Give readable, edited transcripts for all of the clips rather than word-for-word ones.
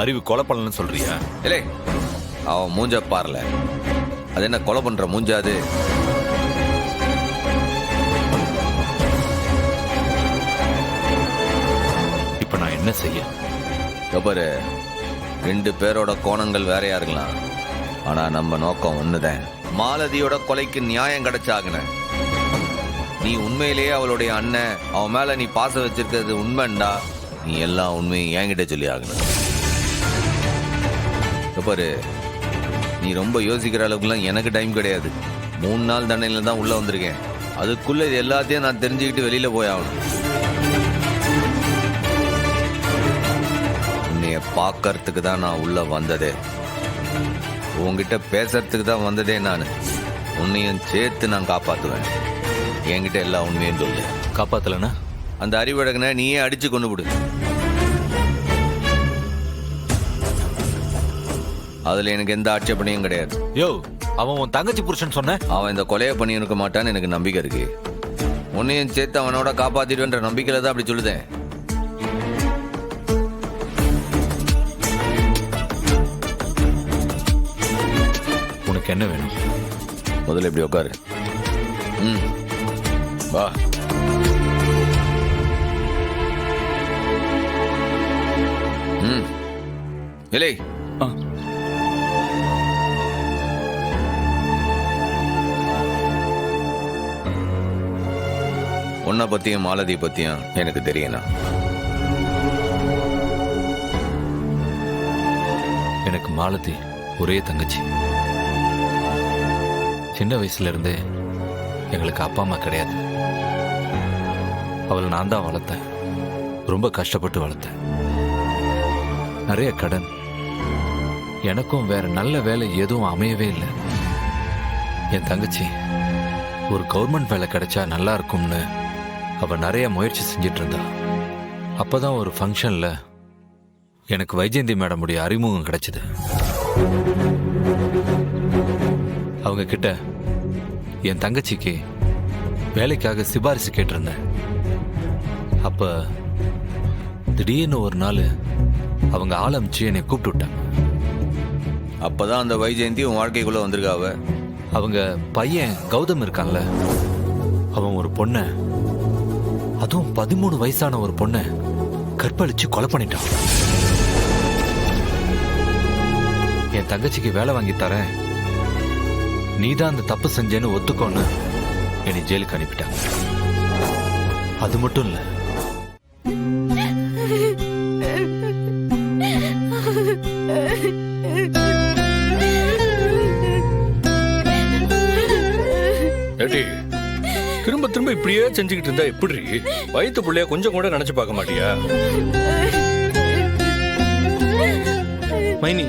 அறிவு கொலை பண்ணலன்னு சொல்றியா? இல்லை, அவன் மூஞ்ச பாரல. அது என்ன கொலை பண்ற மூஞ்சாது? இப்ப நான் என்ன செய்ய? பாரு, 2 பேரோட கோணங்கள் வேறையா இருக்கலாம், ஆனா நம்ம நோக்கம் ஒண்ணுதான். மாலதியோட கொலைக்கு நியாயம் கிடைச்சாகுன. நீ உண்மையிலேயே அவளுடைய அண்ணன், அவன் மேல நீ பாசம் வச்சிருக்கிறது உண்மைண்டா, நீ எல்லாம் உண்மையும் என்கிட்ட சொல்லி ஆகணும். பாரு, நீ ரொம்ப யோசிக்கிற அளவுக்குலாம் எனக்கு டைம் கிடையாது. 3 நாள் தண்டனையில தான் உள்ள வந்திருக்கேன். அதுக்குள்ள இது எல்லாத்தையும் நான் தெரிஞ்சுக்கிட்டு வெளியில போய் ஆகணும். உன்னைய பார்க்கறதுக்கு தான் நான் உள்ள வந்ததே. உன்கிட்ட பேசுறதுக்கு தான் வந்ததே. நான் உன்னையும் சேர்த்து நான் காப்பாத்துவேன். என்கிட்ட எல்லா உண்மையும் சொல்லு. காப்பாத்தலனா அந்த அறிவழகனை நீயே அடிச்சு கொண்டு விடு. அதுல எனக்கு எந்த ஆட்சேபனையும் கிடையாது. யோ, அவன் உன் தங்கச்சி புருஷன் சொன்ன. அவன் இந்த கொலையை பண்ணி இருக்க மாட்டான்னு எனக்கு நம்பிக்கை இருக்கு. உன்னையும் சேர்த்து அவனோட காப்பாத்திடுவேன்ற நம்பிக்கையில தான் அப்படி சொல்லுதேன். உனக்கு என்ன வேணும்? முதல்ல இப்படி உட்காரு. வா. இல்லை, உன்னை பத்தியும் மாலதி பத்தியும் எனக்கு தெரியணும். எனக்கு மாலதி ஒரே தங்கச்சி. சின்ன வயசுல இருந்தே எங்களுக்கு அப்பா அம்மா கிடையாது. அவளை நான் தான் வளர்த்தேன். ரொம்ப கஷ்டப்பட்டு வளர்த்தேன். நிறைய கடன். எனக்கும் வேற நல்ல வேலை எதுவும் அமையவே இல்லை. என் தங்கச்சி ஒரு கவர்மெண்ட் வேலை கிடைச்சா நல்லா இருக்கும்னு அவ நிறைய முயற்சி செஞ்சிட்டு இருந்தா. அப்பதான் ஒரு ஃபங்க்ஷன்ல எனக்கு வைஜெயந்தி மேடமுடைய அறிமுகம் கிடைச்சது. அவங்க கிட்ட என் தங்கச்சிக்கு வேலைக்காக சிபாரிசு கேட்டிருந்தேன். அப்ப திடீர்னு ஒரு நாள் அவங்க ஆளமிச்சு என்னை கூப்பிட்டு விட்டாங்க. அப்பதான் அந்த வைஜெயந்தி உன் வாழ்க்கைக்குள்ள வந்திருக்காவ. அவங்க பையன் கௌதம் இருக்கான்ல, அவன் ஒரு பொண்ணை, அதுவும் 13 வயசான ஒரு பொண்ணை கற்பழிச்சு கொலை பண்ணிட்டான். என் தங்கச்சிக்கு வேலை வாங்கி தரேன், நீதான் அந்த தப்பு செஞ்சேன்னு ஒத்துக்கோன்னு என்னை ஜெயிலுக்கு அனுப்பிட்டாங்க. அது மட்டும் இல்ல, திரும்ப திரும்ப இப்படியே செஞ்சுக்கிட்டு இருந்தா எப்படி? வயிற்று பிள்ளைய கொஞ்சம் கூட நினைச்சு பார்க்க மாட்டியா? மைனி,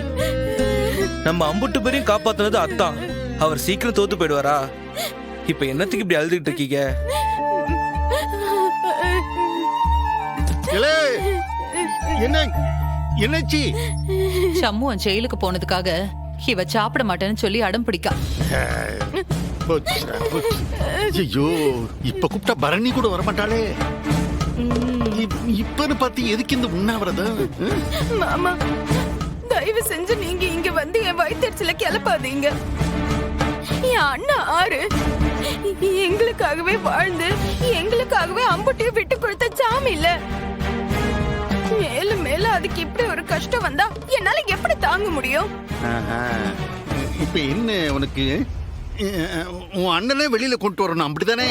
நம்ம அம்புட்டு பேரையும் காப்பாத்துனது அத்தான். அவர் சீக்கிரம் தோத்து போயிடுவாரா? இப்ப என்னத்துக்கு இப்படி அழுதுகிட்டு இருக்கீங்க? என்னாச்சு? சம்முவன் ஜெயிலுக்கு போனதுக்காக இவ சாப்பிட மாட்டேன்னு சொல்லி அடம் பிடிக்கா. ஐயோ, இப்ப கூப்பிட்டா பரணி கூட வரமாட்டாளே. இப்பன்னு பார்த்து எதுக்கு இந்த உண்ணாவிரதம்? மாமா, தயவு செஞ்சு நீங்க இங்க வந்து என் வயிற்றுல கிளப்பாதீங்க. என் அண்ணா ஆறு எங்களுக்காகவே வாழ்ந்து எங்களுக்காகவே அம்புட்டியை விட்டு கொடுத்த சாமி இல்ல. மேலும் மேல அதுக்கு இப்படி ஒரு கஷ்டம் வந்தா என்னால எப்படி தாங்க முடியும்? இப்ப என்ன உனக்கு? உன் அண்ணனே வெளியில கொண்டு வரணும், அப்படித்தானே?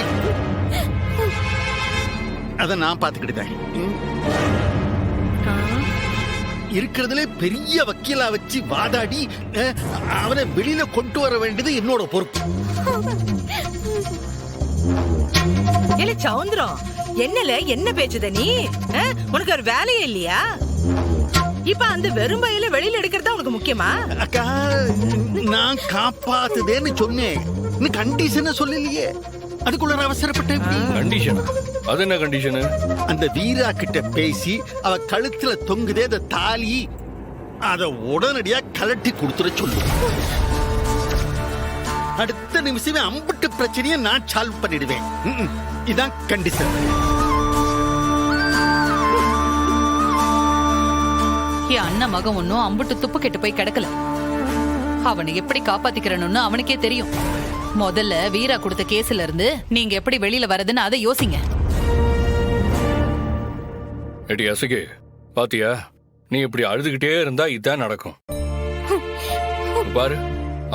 அத நான் பாத்துக்கிட்டேன். இருக்கிறதுல பெரிய வக்கீலா வச்சு வாதாடி அவனை வெளியில கொண்டு வர வேண்டியது என்னோட பொறுப்பு. இல்ல சவுந்தரம், என்னல என்ன பேச்சுத நீ? உனக்கு ஒரு வேலையே இல்லையா? இப்ப அந்த வெறும் பையில வெளியில எடுக்கிறதா உனக்கு முக்கியமா? அக்கா, நான் காப்பாத்துதேன்னு சொன்னேன், நீ கண்டிஷனை சொல்லலையே. அதுக்குள்ள அவசரப்பட்டேன். கண்டிஷன்? அது என்ன கண்டிஷன்? அந்த வீரா கிட்ட பேசி அவ கழுத்துல தொங்குதே அந்த தாலி, அத உடனடியா கலட்டி கொடுத்துட சொல்லு. அடுத்த நிமிஷமே அம்புட்டு பிரச்சனையை நான் சால்வ் பண்ணிடுவேன். இதான் கண்டிஷன். என் அண்ணன் மகன் ஒன்னும் அம்புட்டு துப்பு கெட்டு போய் கிடக்கல. அவனை எப்படி காப்பாத்திக்கிறனும்னு அவனுக்கே தெரியும். முதல்ல வீரா கொடுத்த கேஸ்ல இருந்து நீங்க எப்படி வெளியில வரதுன்னு அதை யோசிங்க. எடி அசகே, பாத்தியா, நீ இப்படி அழுதுகிட்டே இருந்தா இதான் நடக்கும். பாரு,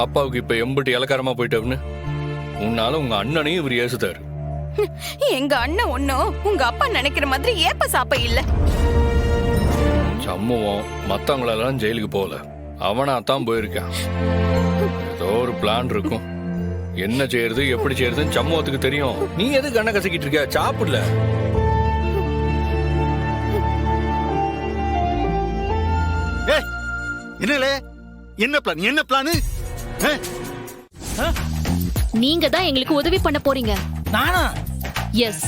அப்பாவுக்கு இப்ப எம்பிட்டு இலக்காரமா போயிட்டோம்னு. உன்னால உங்க அண்ணனையும் இவர் ஏசுதாரு. எங்க அண்ணன் ஒன்னும் உங்க அப்பா நினைக்கிற மாதிரி ஏப்ப சாப்ப இல்ல. சம்முவம் மத்தவங்களெல்லாம் ஜெயிலுக்கு போகல, அவனாத்தான் போயிருக்கான். ஏதோ ஒரு பிளான் இருக்கும். என்ன செய்யறது எப்படி செய்யறதுன்னு சம்முவத்துக்கு தெரியும். நீ எது கண்ணை கசக்கிட்டு இருக்க? சாப்பிடல. என்னலே, என்ன பிளான்? என்ன பிளானு? நீங்க தான் எங்களுக்கு உதவி பண்ண போறீங்க. நானா? எஸ்.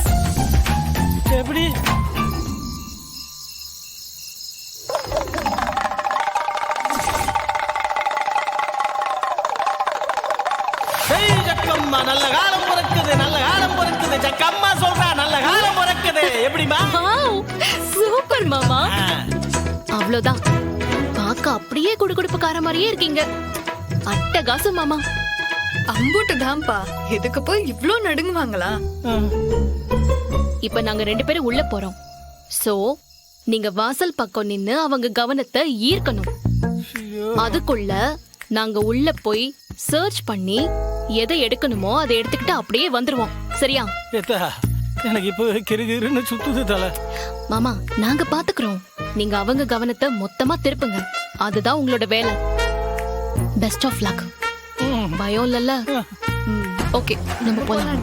எப்படி? ஜக்கம்மா நல்ல காலம் பிறக்குது, நல்ல காலம் பிறக்குது. ஜக்கம்மா சொல்றா நல்ல காலம் பிறக்குது. எப்படிமா? சூப்பர் மாமா. அவ்வளவுதான். பாக்க அப்படியே குடுகுடுப்புக்கார மாதிரியே இருக்கீங்க. அட்டகாசம் மாமா. அம்புட்டு தான்ப்பா, இதுக்கு போய் இவ்ளோ நடுங்குவாங்களா? இப்ப நாங்க 2 பேரும் உள்ள போறோம். சோ நீங்க வாசல் பக்கம் நின்னு அவங்க கவனத்தை ஈர்க்கணும். அதுக்குள்ள நாங்க உள்ள போய் சர்ச் பண்ணி எதை எடுக்கணுமோ அதை எடுத்துக்கிட்டு அப்படியே வந்துருவோம். சரியா? எனக்கு இப்ப கிறுகிறுன்னு சுத்துது தலை. மாமா, நாங்க பாத்துக்கிறோம். நீங்க அவங்க கவனத்தை மொத்தமா திருப்புங்க. அதுதான் உங்களோட வேலை. Best of luck. பயம் இல்லல்ல? ஓகே, நம்ம போலாம்.